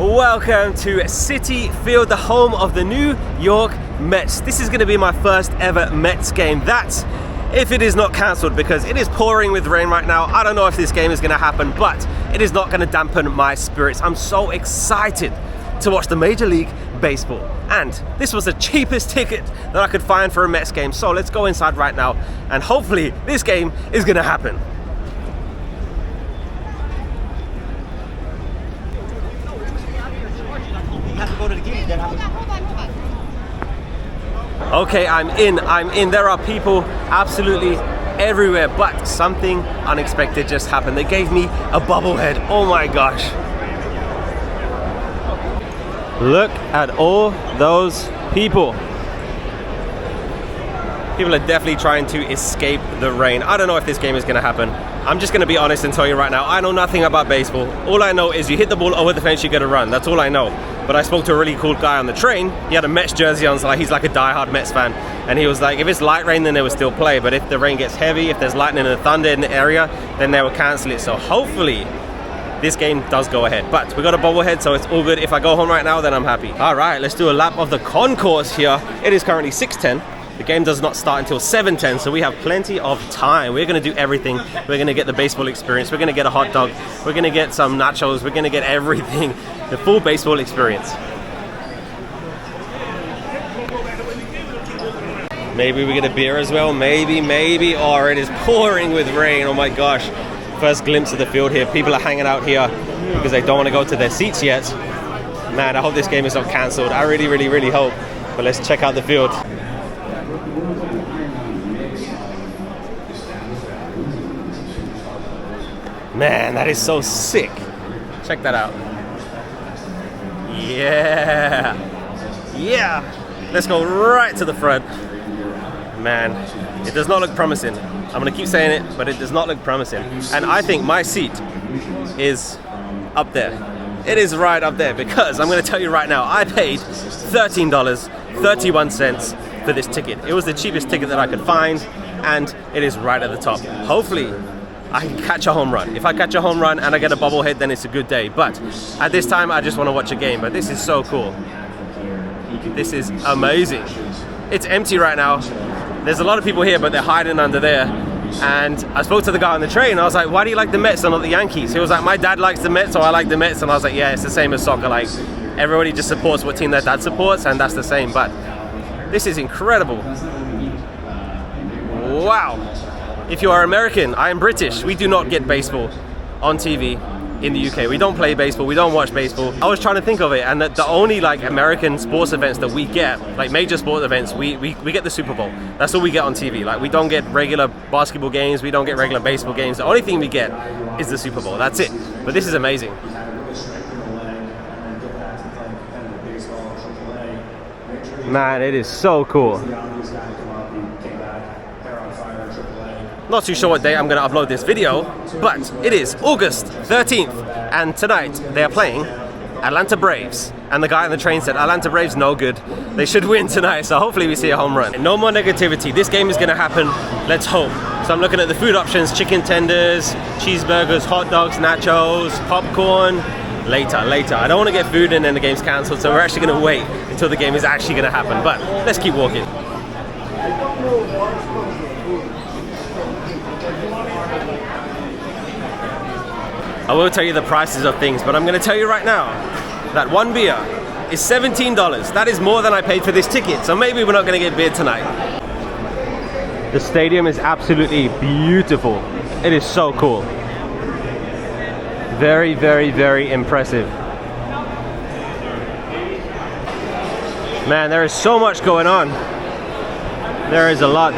Welcome to Citi Field, the home of the New York Mets. This is going to be my first ever Mets game. That's if it is not cancelled, because it is pouring with rain right now. I don't know if this game is going to happen, but it is not going to dampen my spirits. I'm so excited to watch the Major League Baseball. And this was the cheapest ticket that I could find for a Mets game. So let's go inside right now, and hopefully this game is going to happen. Okay, I'm in. There are people absolutely everywhere, but something unexpected just happened. They gave me a bobblehead. Oh my gosh. Look at all those people. People are definitely trying to escape the rain. I don't know if this game is going to happen. I'm just going to be honest and tell you right now, I know nothing about baseball. All I know is you hit the ball over the fence, you get a run. That's all I know. But I spoke to a really cool guy on the train. He had a Mets jersey on, so he's like a diehard Mets fan. And he was like, if it's light rain, then they will still play. But if the rain gets heavy, if there's lightning and thunder in the area, then they will cancel it. So hopefully this game does go ahead. But we got a bobblehead, so it's all good. If I go home right now, then I'm happy. All right, let's do a lap of the concourse here. It is currently 6:10. The game does not start until 7:10, so we have plenty of time. We're going to do everything. We're going to get the baseball experience. We're going to get a hot dog. We're going to get some nachos. We're going to get everything. The full baseball experience. Maybe we get a beer as well. Maybe. Oh, it is pouring with rain. Oh my gosh. First glimpse of the field here. People are hanging out here because they don't want to go to their seats yet. Man, I hope this game is not cancelled. I really hope. But let's check out the field. Man, that is so sick. Check that out. Yeah. Let's go right to the front. Man, it does not look promising. I'm gonna keep saying it, but it does not look promising. And I think my seat is up there. It is right up there, because I'm gonna tell you right now, I paid $13.31 for this ticket. It was the cheapest ticket that I could find, and it is right at the top. Hopefully I can catch a home run. If I catch a home run and I get a bobblehead, then it's a good day. But at this time, I just want to watch a game. But this is so cool. This is amazing. It's empty right now. There's a lot of people here, but they're hiding under there. And I spoke to the guy on the train. I was like, why do you like the Mets and not the Yankees? He was like, my dad likes the Mets, so I like the Mets. And I was like, yeah, it's the same as soccer. Like, everybody just supports what team their dad supports, and that's the same. But this is incredible. Wow. If you are American, I am British. We do not get baseball on TV in the UK. We don't play baseball, we don't watch baseball. I was trying to think of it, and the only like American sports events that we get, like major sports events, we get the Super Bowl. That's all we get on TV. Like, we don't get regular basketball games, we don't get regular baseball games. The only thing we get is the Super Bowl. That's it. But this is amazing. Man, it is so cool. Not too sure what day I'm going to upload this video, but it is August 13th, and tonight they are playing Atlanta Braves. And the guy on the train said, Atlanta Braves no good. They should win tonight, so hopefully we see a home run. No more negativity. This game is going to happen. Let's hope. So I'm looking at the food options: chicken tenders, cheeseburgers, hot dogs, nachos, popcorn. Later. I don't want to get food and then the game's cancelled, so we're actually going to wait until the game is actually going to happen. But let's keep walking. I will tell you the prices of things, but I'm going to tell you right now that one beer is $17. That is more than I paid for this ticket, so maybe we're not going to get beer tonight. The stadium is absolutely beautiful. It is so cool. Very impressive. Man, there is so much going on. There is a lot.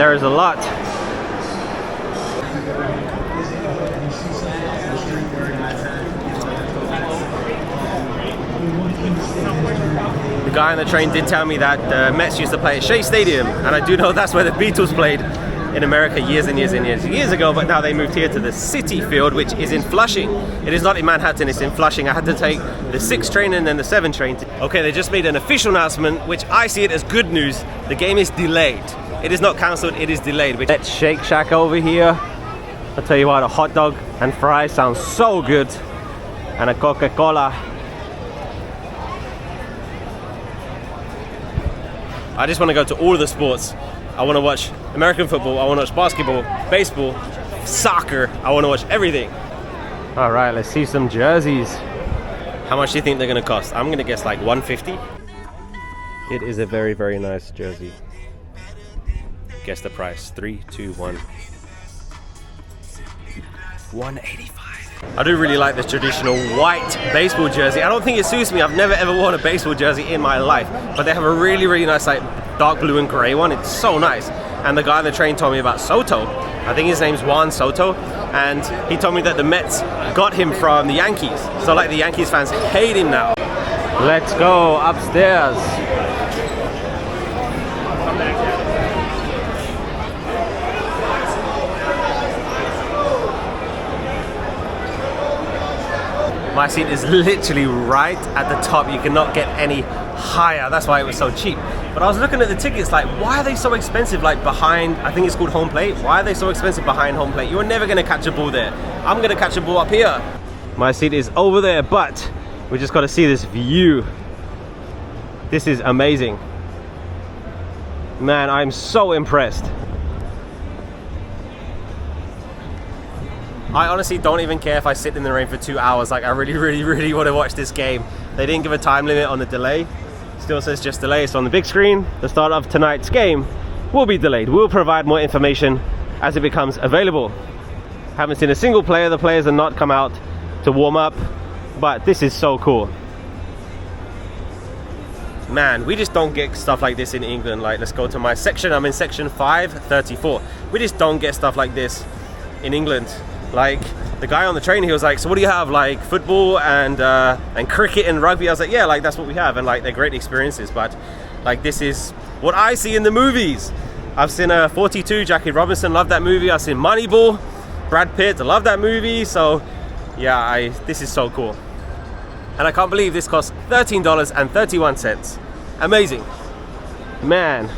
The guy on the train did tell me that the Mets used to play at Shea Stadium, and I do know that's where the Beatles played in America years ago, but now they moved here to the Citi Field, which is in Flushing. It is not in Manhattan, it's in Flushing. I had to take the 6 train and then the 7 train. Okay, they just made an official announcement, which I see it as good news. The game is delayed. It is not cancelled, it is delayed. Let's Shake Shack over here. I'll tell you what, a hot dog and fries sounds so good. And a Coca-Cola. I just want to go to all of the sports. I want to watch American football, I want to watch basketball, baseball, soccer. I want to watch everything. All right, let's see some jerseys. How much do you think they're going to cost? I'm going to guess like $150. It is a very, very nice jersey. Guess the price. 3, 2, 1. $185. I do really like this traditional white baseball jersey. I don't think it suits me. I've never ever worn a baseball jersey in my life, but they have a really, really nice like dark blue and gray one. It's so nice. And the guy on the train told me about Soto. I think his name's Juan Soto, and he told me that the Mets got him from the Yankees. So like the Yankees fans hate him now. Let's go upstairs. My seat is literally right at the top. You cannot get any higher. That's why it was so cheap. But I was looking at the tickets like, why are they so expensive like behind, I think it's called home plate. Why are they so expensive behind home plate? You're never gonna catch a ball there. I'm gonna catch a ball up here. My seat is over there, but we just gotta see this view. This is amazing. Man, I'm so impressed. I honestly don't even care if I sit in the rain for 2 hours. Like, I really, really, really want to watch this game. They didn't give a time limit on the delay. Still says just delay. It's on the big screen. The start of tonight's game will be delayed. We'll provide more information as it becomes available. Haven't seen a single player. The players have not come out to warm up, but this is so cool. Man, we just don't get stuff like this in England. Like, let's go to my section. I'm in section 534. We just don't get stuff like this in England. Like, the guy on the train, he was like, so what do you have, like football and cricket and rugby? I was like, yeah, like that's what we have, and like they're great experiences, but like this is what I see in the movies. I've seen 42, Jackie Robinson, love that movie. I've seen Moneyball, Brad Pitt, I love that movie. So yeah, this is so cool. And I can't believe this costs $13.31. Amazing. Man,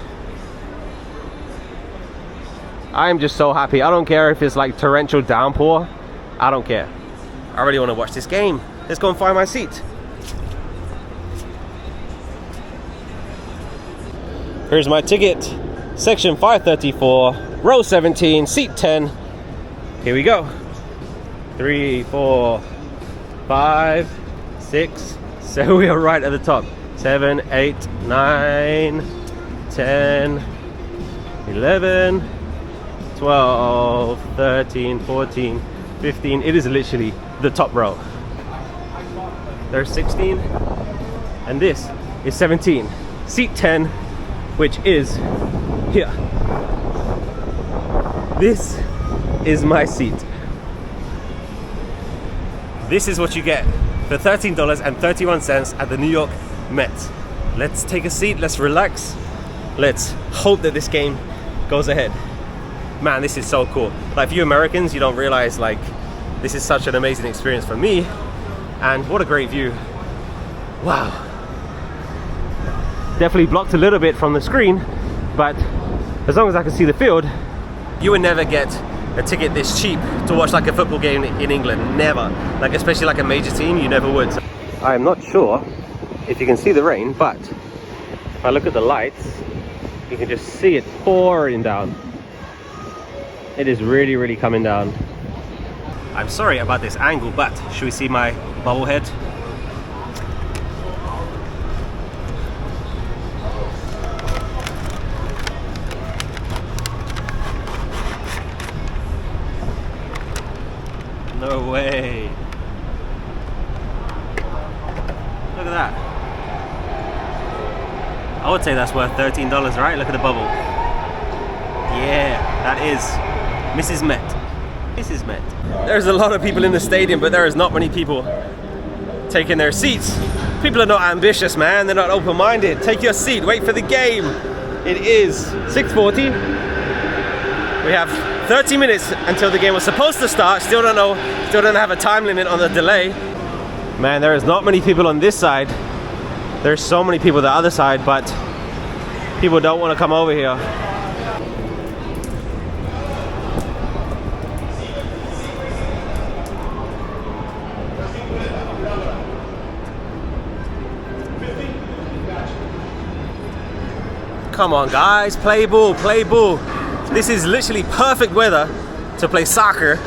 I'm just so happy. I don't care if it's like torrential downpour. I don't care. I really want to watch this game. Let's go and find my seat. Here's my ticket. Section 534, row 17, seat 10. Here we go. 3, 4, 5, 6, 7. We are right at the top. 7, 8, 9, 10, 11, 12, 13, 14, 15. It is literally the top row. There's 16, and this is 17. Seat 10, which is here. This is my seat. This is what you get for $13.31 at the New York Mets. Let's take a seat, let's relax. Let's hope that this game goes ahead. Man, this is so cool. Like, for you Americans, you don't realize like this is such an amazing experience for me. And what a great view. Wow. Definitely blocked a little bit from the screen, but as long as I can see the field. You would never get a ticket this cheap to watch like a football game in England. Never. Like, especially like a major team, you never would. I am not sure if you can see the rain, but if I look at the lights, you can just see it pouring down. It is really, really coming down. I'm sorry about this angle, but should we see my bobblehead? No way. Look at that. I would say that's worth $13, right? Look at the bubble. Yeah, that is Mrs. Met. Mrs. Met. There's a lot of people in the stadium, but there is not many people taking their seats. People are not ambitious, man. They're not open-minded. Take your seat. Wait for the game. It is 6:40. We have 30 minutes until the game was supposed to start. Still don't know. Still don't have a time limit on the delay. Man, there is not many people on this side. There's so many people on the other side, but people don't want to come over here. Come on, guys, play ball, play ball. This is literally perfect weather to play soccer.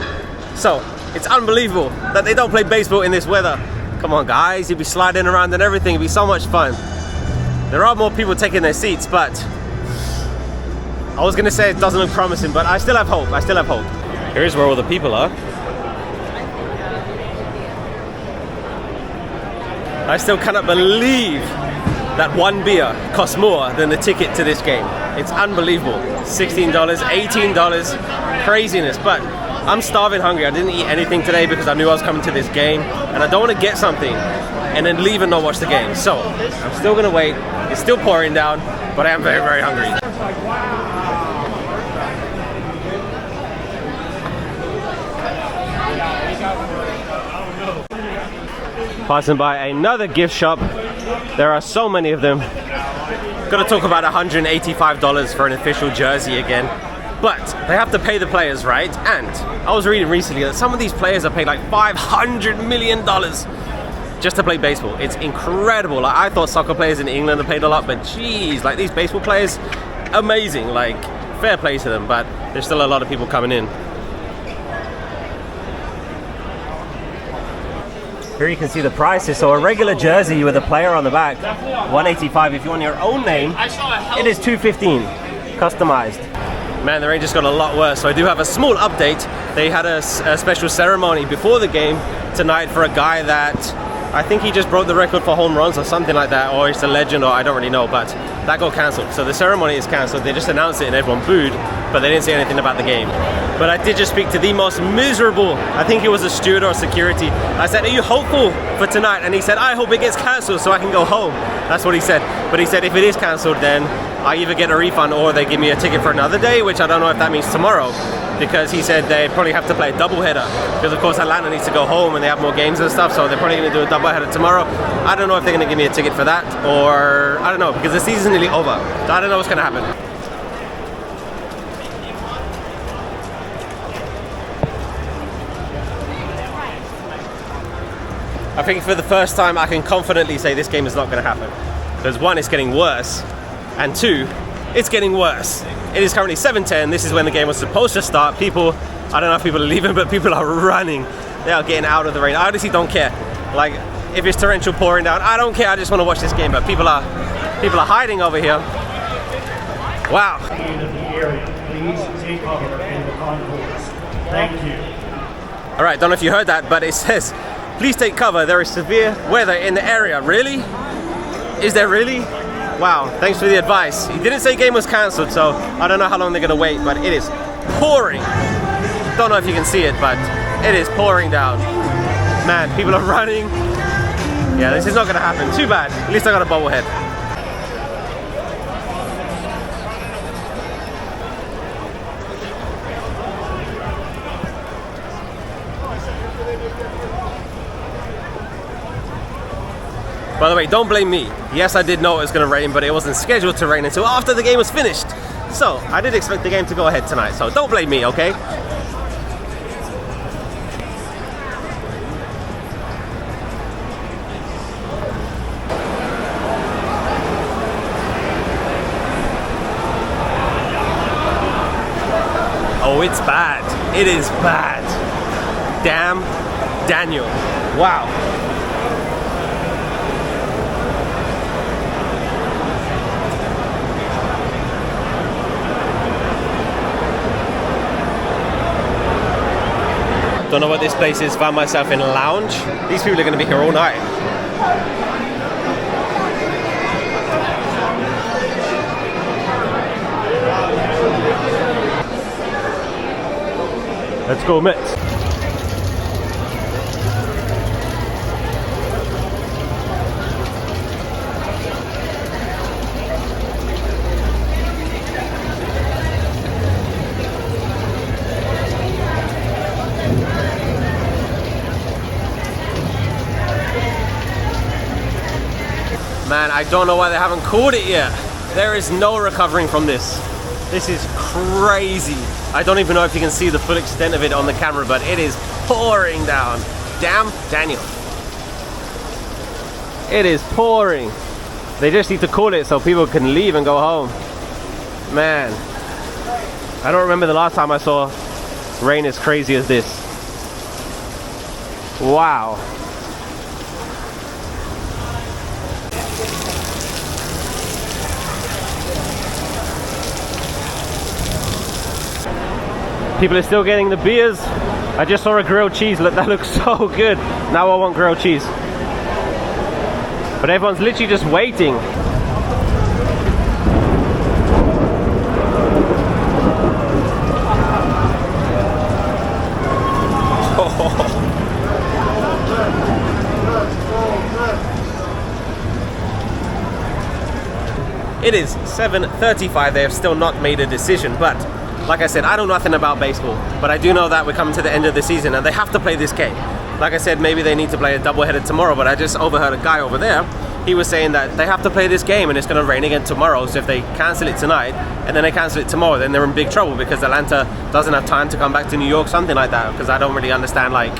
So it's unbelievable that they don't play baseball in this weather. Come on, guys, you'll be sliding around and everything. It'll be so much fun. There are more people taking their seats, but I was gonna say it doesn't look promising, but I still have hope. I still have hope. Here's where all the people are. I still cannot believe that one beer costs more than the ticket to this game. It's unbelievable. $16, $18, craziness. But I'm starving hungry. I didn't eat anything today because I knew I was coming to this game, and I don't want to get something and then leave and not watch the game. So I'm still gonna wait. It's still pouring down, but I am very, very hungry. Passing by another gift shop. There are so many of them. Gotta talk about $185 for an official jersey again. But they have to pay the players, right? And I was reading recently that some of these players are paid like $500 million just to play baseball. It's incredible. Like, I thought soccer players in England are paid a lot, but geez, like these baseball players, amazing. Like, fair play to them, but there's still a lot of people coming in. Here you can see the prices. So a regular jersey with a player on the back, $185. If you want your own name, it is $215, customized. Man, the rain just got a lot worse. So I do have a small update. They had a special ceremony before the game tonight for a guy that I think he just broke the record for home runs or something like that, or he's a legend, or I don't really know, but that got cancelled. So the ceremony is cancelled. They just announced it and everyone booed, but they didn't say anything about the game. But I did just speak to the most miserable, I think he was a steward or security. I said, are you hopeful for tonight? And he said, I hope it gets cancelled so I can go home. That's what he said. But he said, if it is cancelled, then I either get a refund or they give me a ticket for another day, which I don't know if that means tomorrow, because he said they probably have to play a doubleheader, because of course Atlanta needs to go home and they have more games and stuff, so they're probably going to do a doubleheader tomorrow. I don't know if they're going to give me a ticket for that, or I don't know, because the season's nearly over, so I don't know what's going to happen. I think for the first time I can confidently say this game is not going to happen, because one, it's getting worse, and two, it's getting worse. It is currently 7:10. This is when the game was supposed to start. People, I don't know if people are leaving, but people are running. They are getting out of the rain. I honestly don't care. Like, if it's torrential pouring down, I don't care. I just want to watch this game. But people are hiding over here. Wow. Please take cover in the concourse. Thank you. All right, don't know if you heard that, but it says, please take cover. There is severe weather in the area. Really? Is there really? Wow, thanks for the advice. He didn't say game was cancelled, so I don't know how long they're gonna wait, but it is pouring. Don't know if you can see it, but it is pouring down. Man, people are running. Yeah, this is not gonna happen. Too bad. At least I got a bobblehead. By the way, don't blame me. Yes, I did know it was going to rain, but it wasn't scheduled to rain until after the game was finished. So, I did expect the game to go ahead tonight, so don't blame me, okay? Oh, it's bad. It is bad. Damn Daniel. Wow. Don't know what this place is. Found myself in a lounge. These people are going to be here all night. Let's go, Mets. Man, I don't know why they haven't called it yet. There is no recovering from this. This is crazy. I don't even know if you can see the full extent of it on the camera, but it is pouring down. Damn Daniel. It is pouring. They just need to call it so people can leave and go home. Man, I don't remember the last time I saw rain as crazy as this. Wow. People are still getting the beers. I just saw a grilled cheese. Look, that looks so good. Now I want grilled cheese. But everyone's literally just waiting. It is 7:35. They have still not made a decision, but like I said, I know nothing about baseball, but I do know that we're coming to the end of the season and they have to play this game. Like I said, maybe they need to play a doubleheader tomorrow, but I just overheard a guy over there. He was saying that they have to play this game and it's going to rain again tomorrow, so if they cancel it tonight and then they cancel it tomorrow, then they're in big trouble because Atlanta doesn't have time to come back to New York, something like that, because I don't really understand, like,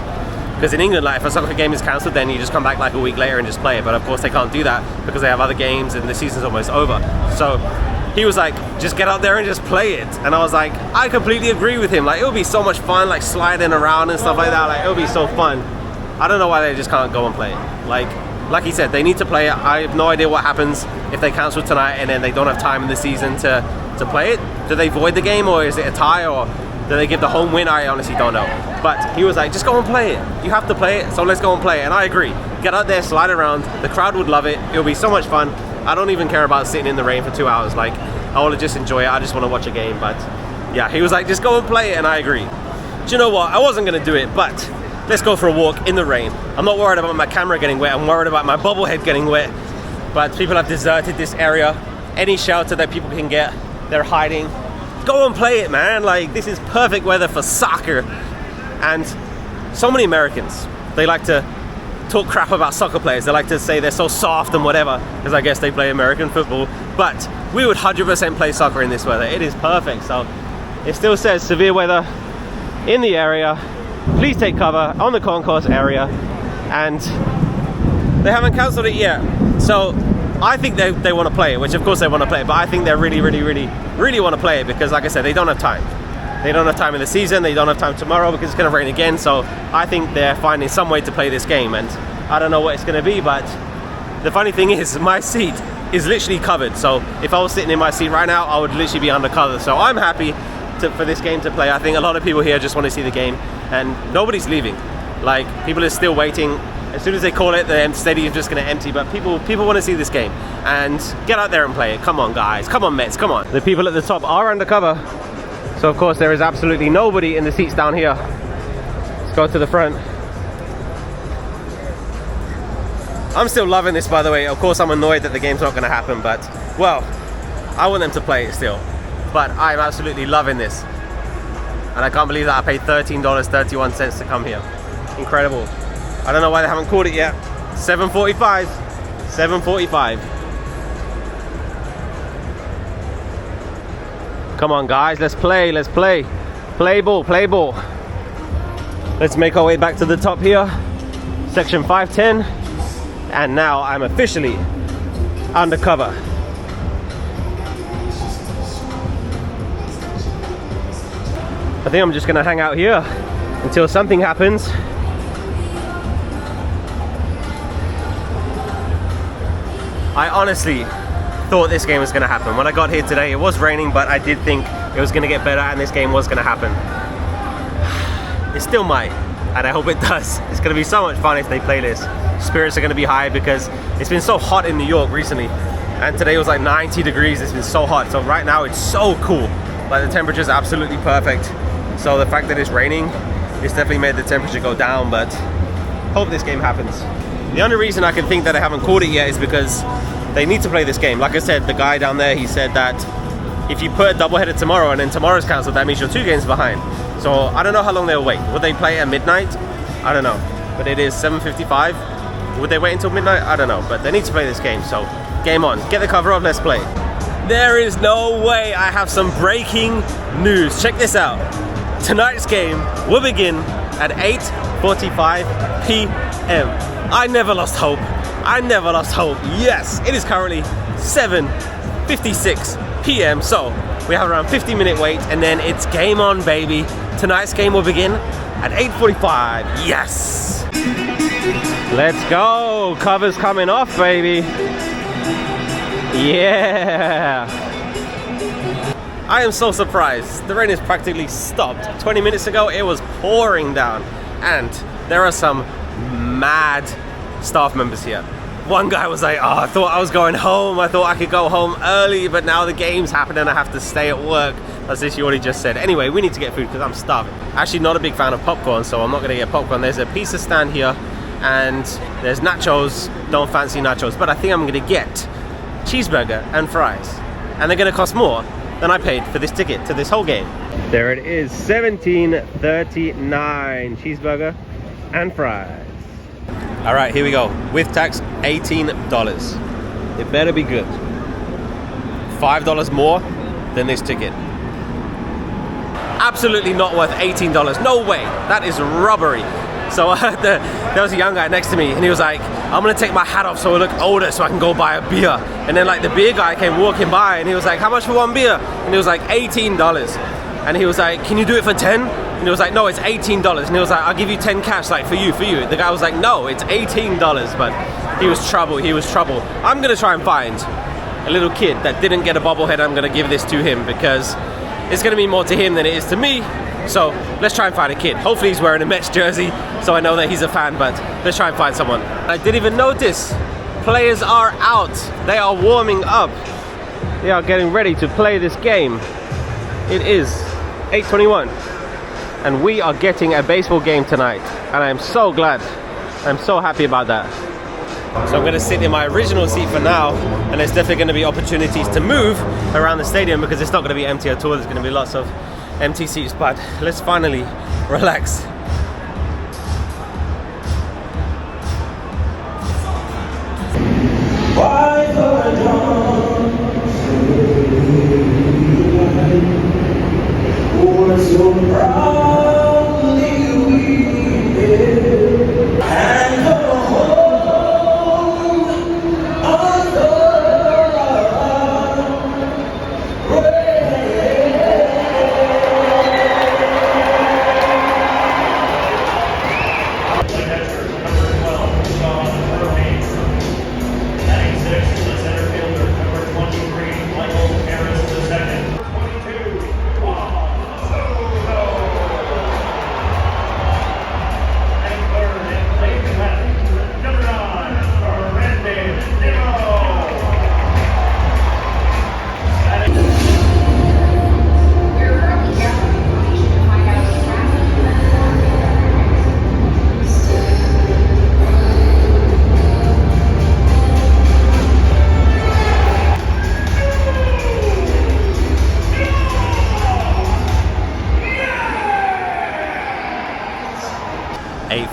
because in England, like, if a soccer game is cancelled, then you just come back like a week later and just play it. But of course they can't do that because they have other games and the season's almost over. So he was like, just get out there and just play it. And I was like, I completely agree with him. Like, it would be so much fun, like sliding around and stuff like that. Like, it would be so fun. I don't know why they just can't go and play it. Like he said, they need to play it. I have no idea what happens if they cancel tonight and then they don't have time in the season to play it. Do they void the game, or is it a tie, or do they give the home win? I honestly don't know. But he was like, just go and play it. You have to play it, so let's go and play it. And I agree. Get out there, slide around. The crowd would love it. It'll be so much fun. I don't even care about sitting in the rain for 2 hours. Like, I want to just enjoy it. I just want to watch a game. But yeah, he was like, just go and play it, and I agree. Do you know what? I wasn't going to do it, but let's go for a walk in the rain. I'm not worried about my camera getting wet. I'm worried about my bobblehead getting wet. But people have deserted this area. Any shelter that people can get, they're hiding. Go and play it, man. Like, this is perfect weather for soccer. And so many Americans, they like to talk crap about soccer players. They like to say they're so soft and whatever, because I guess they play American football. But we would 100% play soccer in this weather. It is perfect. So it still says severe weather in the area. Please take cover on the concourse area. And they haven't cancelled it yet. So I think they want to play it, which of course they want to play it, but I think they really want to play it because, like I said, they don't have time. They don't have time in the season, they don't have time tomorrow because it's going to rain again, so I think they're finding some way to play this game, and I don't know what it's going to be, but the funny thing is, my seat is literally covered, so if I was sitting in my seat right now, I would literally be under cover, so I'm happy for this game to play. I think a lot of people here just want to see the game, and nobody's leaving. Like, people are still waiting. As soon as they call it, the stadium's just going to empty, but people want to see this game, and get out there and play it. Come on, guys. Come on, Mets. Come on. The people at the top are undercover, so of course there is absolutely nobody in the seats down here. Let's go to the front. I'm still loving this, by the way. Of course, I'm annoyed that the game's not going to happen, but, well, I want them to play it still. But I'm absolutely loving this. And I can't believe that I paid $13.31 to come here. Incredible. I don't know why they haven't called it yet. 7:45. 7:45. Come on, guys. Let's play. Let's play. Play ball. Play ball. Let's make our way back to the top here. Section 510. And now I'm officially undercover. I think I'm just going to hang out here until something happens. I honestly thought this game was going to happen. When I got here today, it was raining, but I did think it was going to get better and this game was going to happen. It still might, and I hope it does. It's going to be so much fun if they play this. Spirits are going to be high because it's been so hot in New York recently, and today was like 90 degrees. It's been so hot, so right now it's so cool. Like, the temperature is absolutely perfect. So the fact that it's raining, it's definitely made the temperature go down, but hope this game happens. The only reason I can think that I haven't called it yet is because they need to play this game. Like I said, the guy down there, he said that if you put a doubleheader tomorrow and then tomorrow's cancelled, that means you're 2 games behind. So I don't know how long they'll wait. Would they play at midnight? I don't know. But it is 7:55. Would they wait until midnight? I don't know. But they need to play this game, so game on. Get the cover up, let's play. There is no way. I have some breaking news. Check this out. Tonight's game will begin at 8:45 p.m. I never lost hope. I never lost hope. Yes, it is currently 7:56 p.m. So we have around 15-minute wait, and then it's game on, baby. Tonight's game will begin at 8:45. Yes! Let's go! Cover's coming off, baby. Yeah! I am so surprised. The rain is practically stopped. 20 minutes ago, it was pouring down. And there are some mad staff members here. One guy was like, oh, I thought I was going home. I thought I could go home early, but now the game's happening and I have to stay at work. That's literally what he just said. Anyway, we need to get food because I'm starving. Actually, not a big fan of popcorn, so I'm not going to get popcorn. There's a pizza stand here and there's nachos. Don't fancy nachos, but I think I'm going to get cheeseburger and fries. And they're going to cost more than I paid for this ticket to this whole game. There it is, $17.39 cheeseburger and fries. All right, here we go. With tax, $18. It better be good. $5 more than this ticket. Absolutely not worth $18. No way. That is robbery. So there was a young guy next to me and he was like, I'm gonna take my hat off so I look older so I can go buy a beer. And then like the beer guy came walking by and he was like, how much for one beer? And he was like, $18. And he was like, can you do it for 10? And he was like, no, it's $18. And he was like, I'll give you 10 cash, like for you. The guy was like, no, it's $18. But he was trouble. I'm gonna try and find a little kid that didn't get a bobblehead. I'm gonna give this to him because it's gonna mean more to him than it is to me. So let's try and find a kid. Hopefully he's wearing a Mets jersey, so I know that he's a fan, but let's try and find someone. I didn't even notice. Players are out. They are warming up. They are getting ready to play this game. It is 8:21, and we are getting a baseball game tonight, and I'm so glad. I'm so happy about that. So I'm going to sit in my original seat for now, and there's definitely going to be opportunities to move around the stadium because it's not going to be empty at all. There's going to be lots of empty seats, but let's finally relax.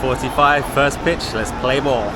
.45, first pitch, let's play ball.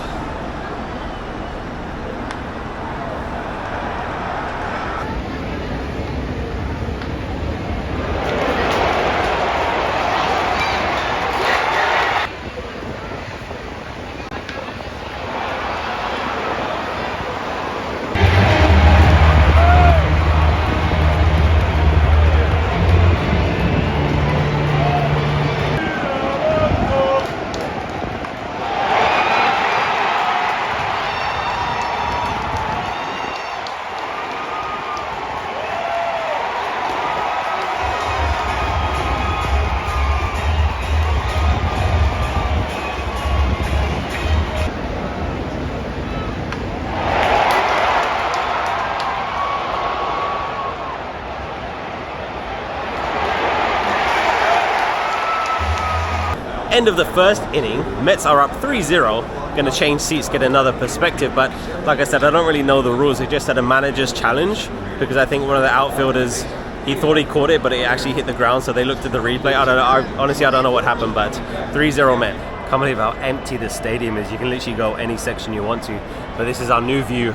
End of the first inning, Mets are up 3-0. Gonna change seats, get another perspective, but like I said, I don't really know the rules. They just had a manager's challenge because I think one of the outfielders, he thought he caught it, but it actually hit the ground, so they looked at the replay. I don't know, honestly I don't know what happened, but 3-0 Met. Can't believe how empty the stadium is. You can literally go any section you want to, but this is our new view.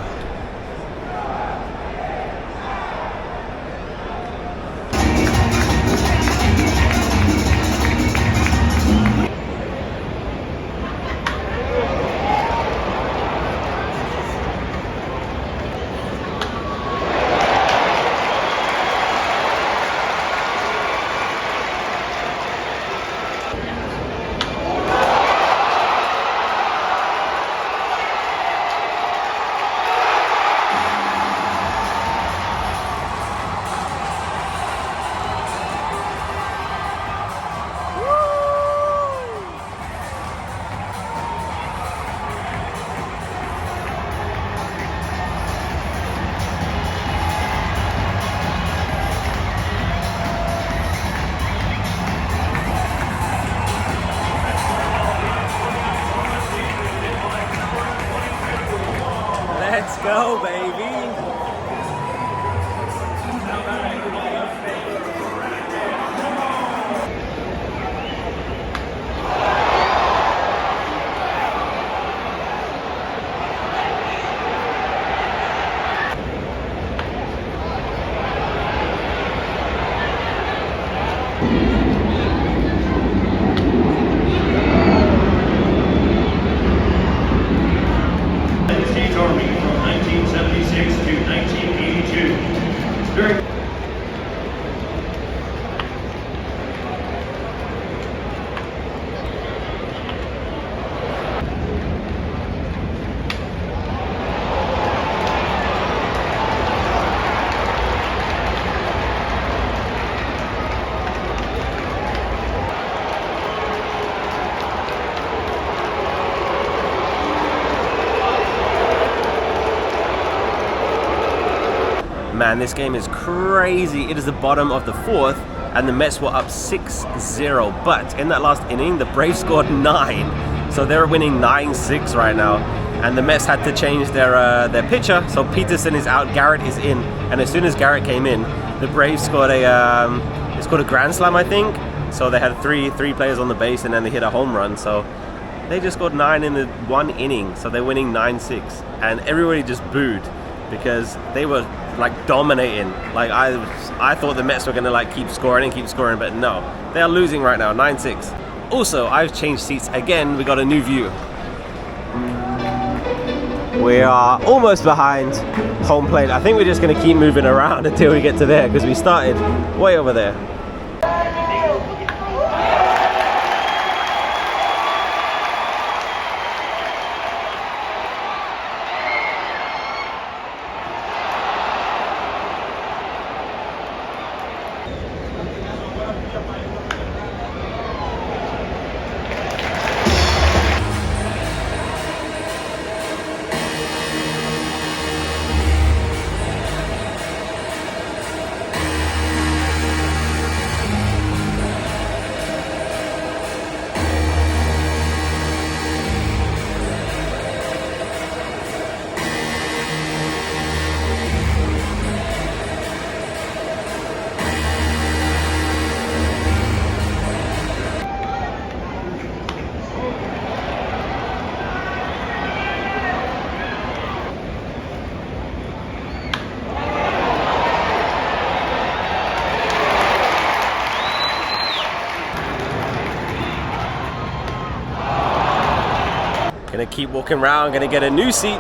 go, baby. States Army from 1976 to 1982. During Man, this game is crazy. It is the bottom of the fourth, and the Mets were up 6-0. But in that last inning, the Braves scored 9. So they're winning 9-6 right now. And the Mets had to change their pitcher. So Peterson is out, Garrett is in. And as soon as Garrett came in, the Braves scored a grand slam, I think. So they had three players on the base, and then they hit a home run. So they just scored 9 in the one inning. So they're winning 9-6. And everybody just booed because they were like dominating. Like I thought the Mets were gonna like keep scoring, but no, they are losing right now, 9-6. Also, I've changed seats again. We got a new view. We are almost behind home plate. I think we're just gonna keep moving around until we get to there because we started way over there. Gonna keep walking around, gonna get a new seat.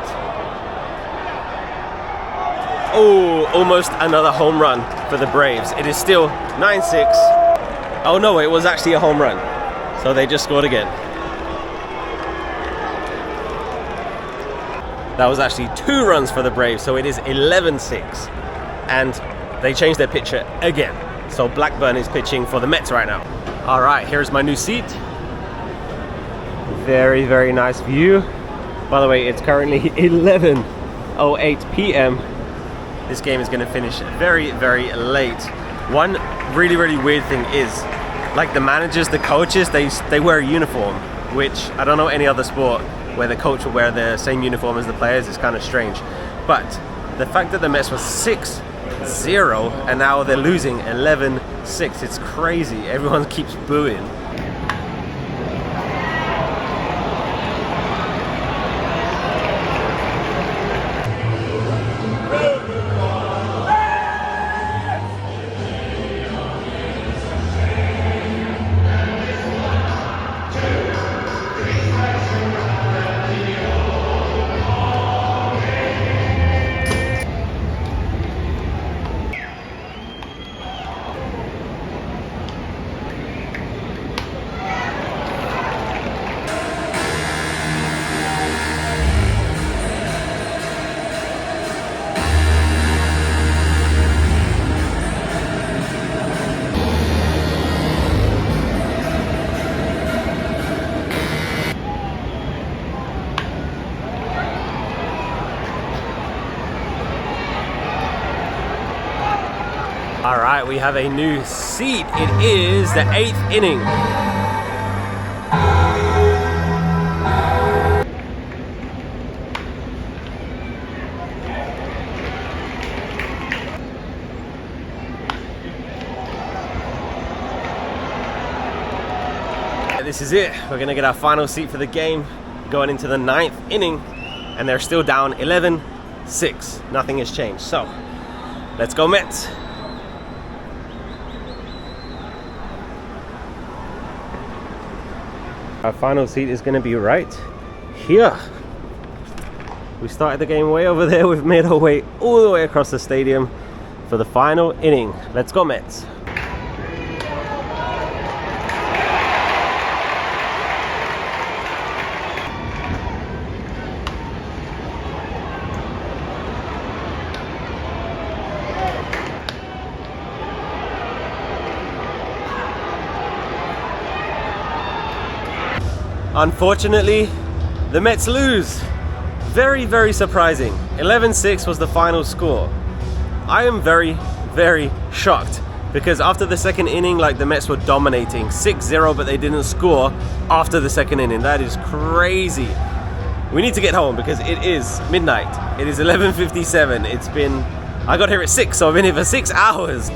Oh, almost another home run for the Braves. It is still 9-6. Oh no, it was actually a home run. So they just scored again. That was actually 2 runs for the Braves, so it is 11-6. And they changed their pitcher again. So Blackburn is pitching for the Mets right now. All right, here's my new seat. Very, very nice view. By the way, it's currently 11:08 p.m. This game is going to finish very, very late. One really, really weird thing is, like the managers, the coaches, they wear a uniform, which I don't know any other sport where the coach will wear the same uniform as the players. Is kind of strange. But the fact that the Mets was 6-0 and now they're losing 11-6, it's crazy. Everyone keeps booing. All right, we have a new seat. It is the 8th inning. this is it. We're gonna get our final seat for the game, going into the 9th inning, and they're still down 11-6. Nothing has changed. So, let's go Mets. Our final seat is gonna be right here. We started the game way over there. We've made our way all the way across the stadium for the final inning. Let's go Mets. Unfortunately, the Mets lose. Very, very surprising. 11-6 was the final score. I am very, very shocked because after the second inning, like, the Mets were dominating 6-0, but they didn't score after the second inning. That is crazy. We need to get home because it is midnight. It is 11:57. I got here at 6, so I've been here for 6 hours.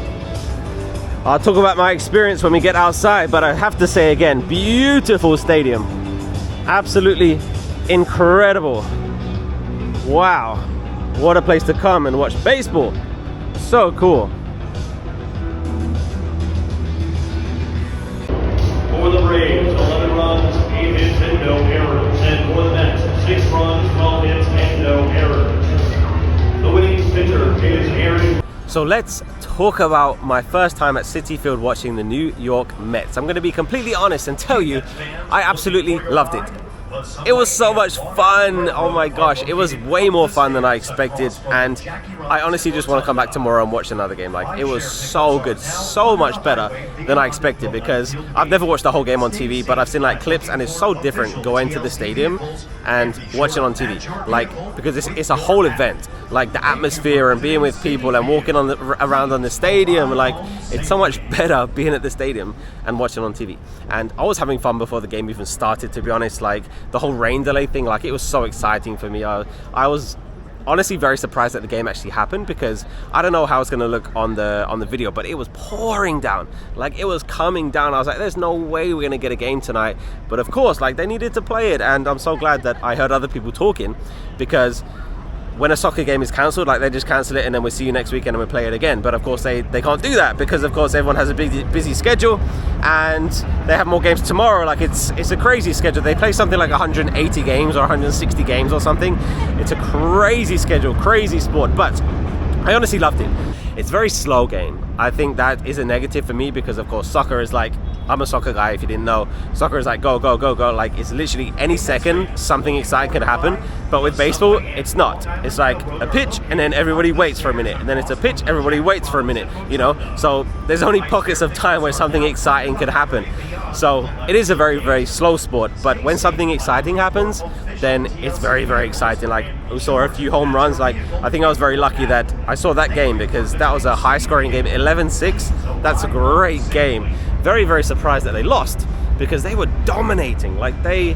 I'll talk about my experience when we get outside, but I have to say again, beautiful stadium. Absolutely incredible. Wow, what a place to come and watch baseball. So cool. For the Braves, 11 runs, 8 hits, and no errors. And for the Mets, 6 runs, 12 hits, and no errors. The winning pitcher is Aaron. So let's talk about my first time at Citi Field watching the New York Mets. I'm going to be completely honest and tell you, I absolutely loved it. It was so much fun. Oh my gosh, it was way more fun than I expected, and I honestly just want to come back tomorrow and watch another game. Like, it was so good, so much better than I expected, because I've never watched the whole game on TV, but I've seen like clips, and it's so different going to the stadium and watching on TV, like, because it's a whole event, like the atmosphere and being with people and walking around on the stadium. Like, it's so much better being at the stadium and watching on TV. And I was having fun before the game even started, to be honest. Like, the whole rain delay thing, like, it was so exciting for me. I was honestly very surprised that the game actually happened, because I don't know how it's going to look on the video, but it was pouring down. Like, it was coming down. I was like, there's no way we're going to get a game tonight. But of course, like, they needed to play it, and I'm so glad that I heard other people talking, because when a soccer game is cancelled, like, they just cancel it and then we'll see you next weekend and we'll play it again. But of course they can't do that, because of course everyone has a busy schedule, and they have more games tomorrow. Like, it's a crazy schedule. They play something like 180 games or 160 games or something. It's a crazy schedule, crazy sport, but I honestly loved it. It's a very slow game. I think that is a negative for me, because of course soccer is like, I'm a soccer guy if you didn't know. Soccer is like go, go, go, go. Like, it's literally any second something exciting could happen. But with baseball, it's not. It's like a pitch and then everybody waits for a minute. And then it's a pitch, everybody waits for a minute, you know? So there's only pockets of time where something exciting could happen. So it is a very, very slow sport. But when something exciting happens, then it's very, very exciting. Like, we saw a few home runs. Like, I think I was very lucky that I saw that game, because that was a high scoring game. 11-6, that's a great game. Very, very surprised that they lost, because they were dominating. Like, the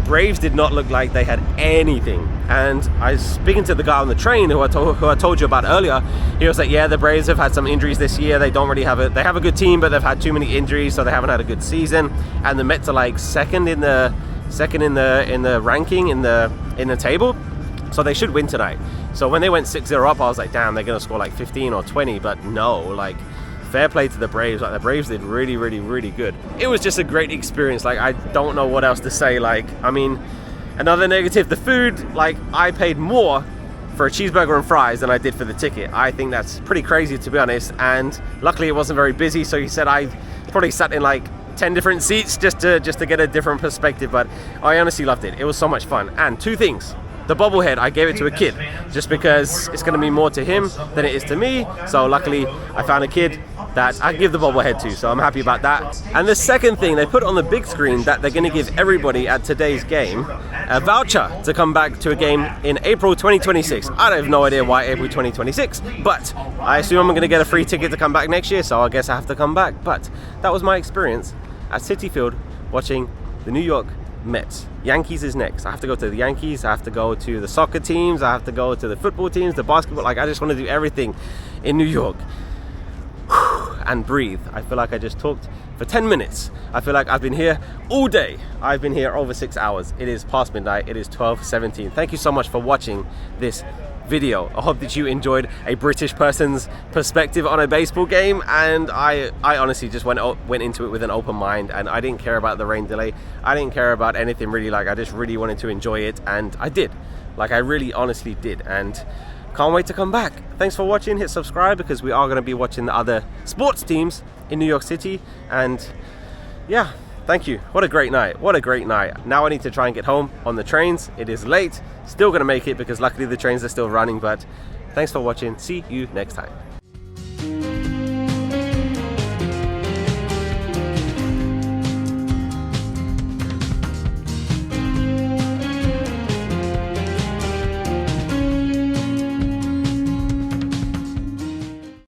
Braves did not look like they had anything. And I was speaking to the guy on the train who I told you about earlier. He was like, yeah, the Braves have had some injuries this year. They don't really they have a good team, but they've had too many injuries, so they haven't had a good season. And the Mets are like second in the ranking in the table, so they should win tonight. So when they went 6-0 up, I was like, damn, they're gonna score like 15 or 20. But no, like, fair play to the Braves. Like, the Braves did really, really, really good. It was just a great experience. Like, I don't know what else to say. Like, I mean, another negative, the food. Like, I paid more for a cheeseburger and fries than I did for the ticket. I think that's pretty crazy, to be honest. And luckily it wasn't very busy, so he said I probably sat in like 10 different seats just to get a different perspective. But I honestly loved it. It was so much fun. And two things. The bobblehead, I gave it to a kid, just because it's going to be more to him than it is to me. So luckily I found a kid that I give the bobblehead to, so I'm happy about that. And the second thing, they put on the big screen that they're going to give everybody at today's game a voucher to come back to a game in April 2026. I have no idea why April 2026, but I assume I'm going to get a free ticket to come back next year, so I guess I have to come back. But that was my experience at Citi Field watching the New York Mets. Yankees is next. I have to go to the Yankees, I have to go to the soccer teams, I have to go to the football teams, the basketball. Like, I just want to do everything in New York and breathe. I feel like I just talked for 10 minutes. I feel like I've been here all day. I've been here over 6 hours. It is past midnight. It is 12:17. Thank you so much for watching this video. I hope that you enjoyed a British person's perspective on a baseball game, and I honestly just went into it with an open mind, and I didn't care about the rain delay. I didn't care about anything really. Like, I just really wanted to enjoy it, and I did. Like, I really honestly did, and can't wait to come back. Thanks for watching. Hit subscribe, because we are going to be watching the other sports teams in New York City. And yeah, thank you. What a great night. What a great night. Now I need to try and get home on the trains. It is late. Still going to make it, because luckily the trains are still running. But thanks for watching. See you next time.